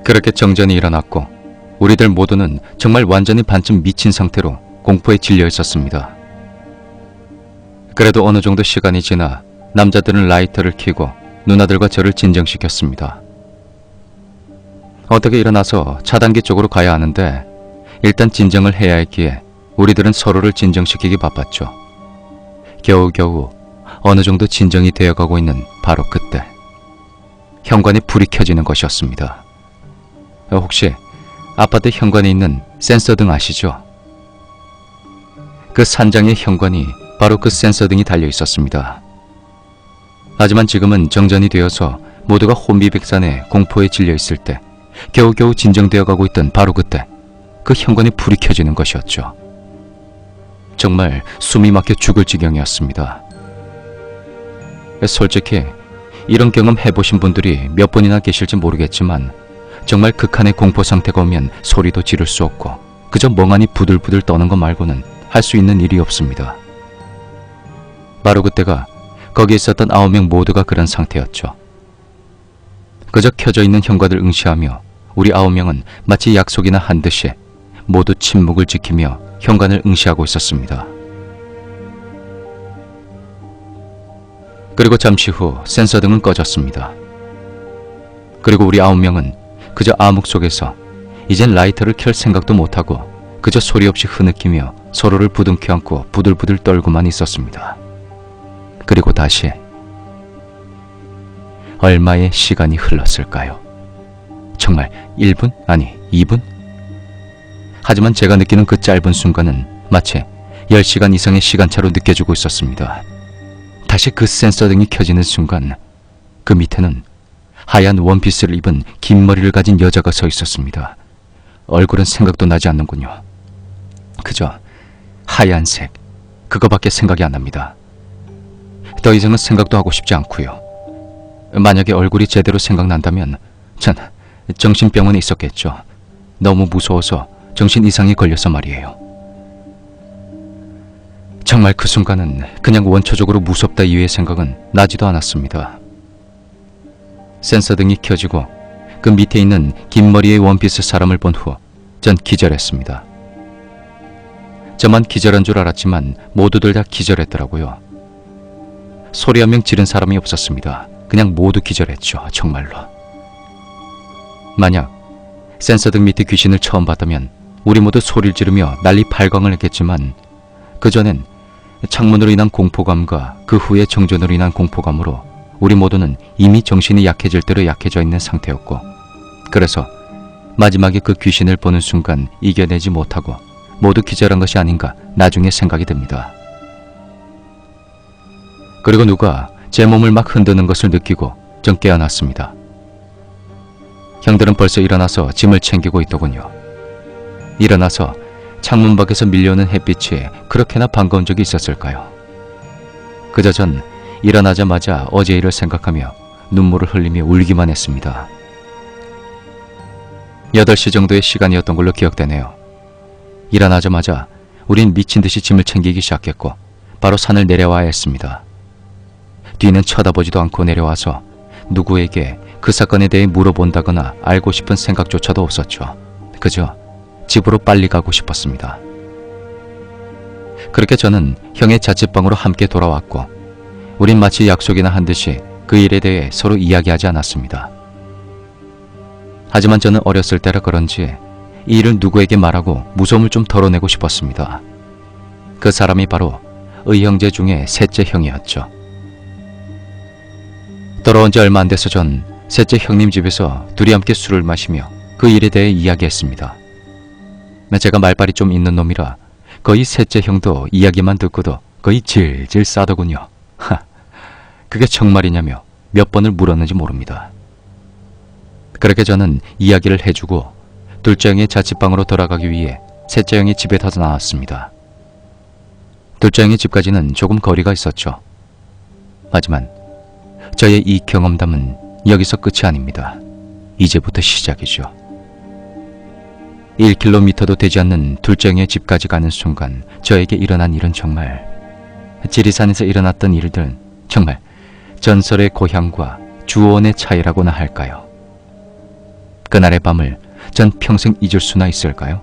그렇게 정전이 일어났고 우리들 모두는 정말 완전히 반쯤 미친 상태로 공포에 질려 있었습니다. 그래도 어느 정도 시간이 지나 남자들은 라이터를 켜고 누나들과 저를 진정시켰습니다. 어떻게 일어나서 차단기 쪽으로 가야 하는데 일단 진정을 해야 했기에 우리들은 서로를 진정시키기 바빴죠. 겨우겨우 어느 정도 진정이 되어가고 있는 바로 그때 현관에 불이 켜지는 것이었습니다. 혹시 아파트 현관에 있는 센서등 아시죠? 그 산장의 현관이 바로 그 센서등이 달려 있었습니다. 하지만 지금은 정전이 되어서 모두가 혼비백산의 공포에 질려 있을 때 겨우겨우 진정되어 가고 있던 바로 그때 그 현관에 불이 켜지는 것이었죠. 정말 숨이 막혀 죽을 지경이었습니다. 솔직히 이런 경험 해보신 분들이 몇 분이나 계실지 모르겠지만 정말 극한의 공포 상태가 오면 소리도 지를 수 없고 그저 멍하니 부들부들 떠는 것 말고는 할 수 있는 일이 없습니다. 바로 그때가 거기에 있었던 9명 모두가 그런 상태였죠. 그저 켜져 있는 현관을 응시하며 우리 9명은 마치 약속이나 한 듯이 모두 침묵을 지키며 현관을 응시하고 있었습니다. 그리고 잠시 후 센서등은 꺼졌습니다. 그리고 우리 9명은 그저 암흑 속에서 이젠 라이터를 켤 생각도 못하고 그저 소리 없이 흐느끼며 서로를 부둥켜 안고 부들부들 떨고만 있었습니다. 그리고 다시 얼마의 시간이 흘렀을까요? 정말 1분? 아니 2분? 하지만 제가 느끼는 그 짧은 순간은 마치 10시간 이상의 시간차로 느껴지고 있었습니다. 다시 그 센서등이 켜지는 순간 그 밑에는 하얀 원피스를 입은 긴 머리를 가진 여자가 서 있었습니다. 얼굴은 생각도 나지 않는군요. 그저 하얀색, 그거밖에 생각이 안 납니다. 더 이상은 생각도 하고 싶지 않고요. 만약에 얼굴이 제대로 생각난다면 전 정신병원에 있었겠죠. 너무 무서워서 정신 이상이 걸려서 말이에요. 정말 그 순간은 그냥 원초적으로 무섭다 이외의 생각은 나지도 않았습니다. 센서등이 켜지고 그 밑에 있는 긴 머리의 원피스 사람을 본 후 전 기절했습니다. 저만 기절한 줄 알았지만 모두들 다 기절했더라고요. 소리 한 명 지른 사람이 없었습니다. 그냥 모두 기절했죠. 정말로. 만약 센서등 밑에 귀신을 처음 봤다면 우리 모두 소리를 지르며 난리 발광을 했겠지만 그전엔 창문으로 인한 공포감과 그 후에 정전으로 인한 공포감으로 우리 모두는 이미 정신이 약해질 대로 약해져 있는 상태였고 그래서 마지막에 그 귀신을 보는 순간 이겨내지 못하고 모두 기절한 것이 아닌가 나중에 생각이 듭니다. 그리고 누가 제 몸을 막 흔드는 것을 느끼고 전 깨어났습니다. 형들은 벌써 일어나서 짐을 챙기고 있더군요. 일어나서 창문 밖에서 밀려오는 햇빛이 그렇게나 반가운 적이 있었을까요? 그저 전 일어나자마자 어제 일을 생각하며 눈물을 흘리며 울기만 했습니다. 8시 정도의 시간이었던 걸로 기억되네요. 일어나자마자 우린 미친 듯이 짐을 챙기기 시작했고 바로 산을 내려와야 했습니다. 뒤는 쳐다보지도 않고 내려와서 누구에게 그 사건에 대해 물어본다거나 알고 싶은 생각조차도 없었죠. 그저 집으로 빨리 가고 싶었습니다. 그렇게 저는 형의 자취방으로 함께 돌아왔고 우린 마치 약속이나 한 듯이 그 일에 대해 서로 이야기하지 않았습니다. 하지만 저는 어렸을 때라 그런지 이 일을 누구에게 말하고 무서움을 좀 덜어내고 싶었습니다. 그 사람이 바로 의형제 중에 셋째 형이었죠. 돌아온 지 얼마 안 돼서 전 셋째 형님 집에서 둘이 함께 술을 마시며 그 일에 대해 이야기했습니다. 제가 말발이 좀 있는 놈이라 거의 셋째 형도 이야기만 듣고도 거의 질질 싸더군요. 그게 정말이냐며 몇 번을 물었는지 모릅니다. 그렇게 저는 이야기를 해주고 둘째 형의 자취방으로 돌아가기 위해 셋째 형의 집에 더 나왔습니다. 둘째 형의 집까지는 조금 거리가 있었죠. 하지만 저의 이 경험담은 여기서 끝이 아닙니다. 이제부터 시작이죠. 1km도 되지 않는 둘째 형의 집까지 가는 순간 저에게 일어난 일은 정말 지리산에서 일어났던 일들은 정말 전설의 고향과 주원의 차이라고나 할까요? 그날의 밤을 전 평생 잊을 수나 있을까요?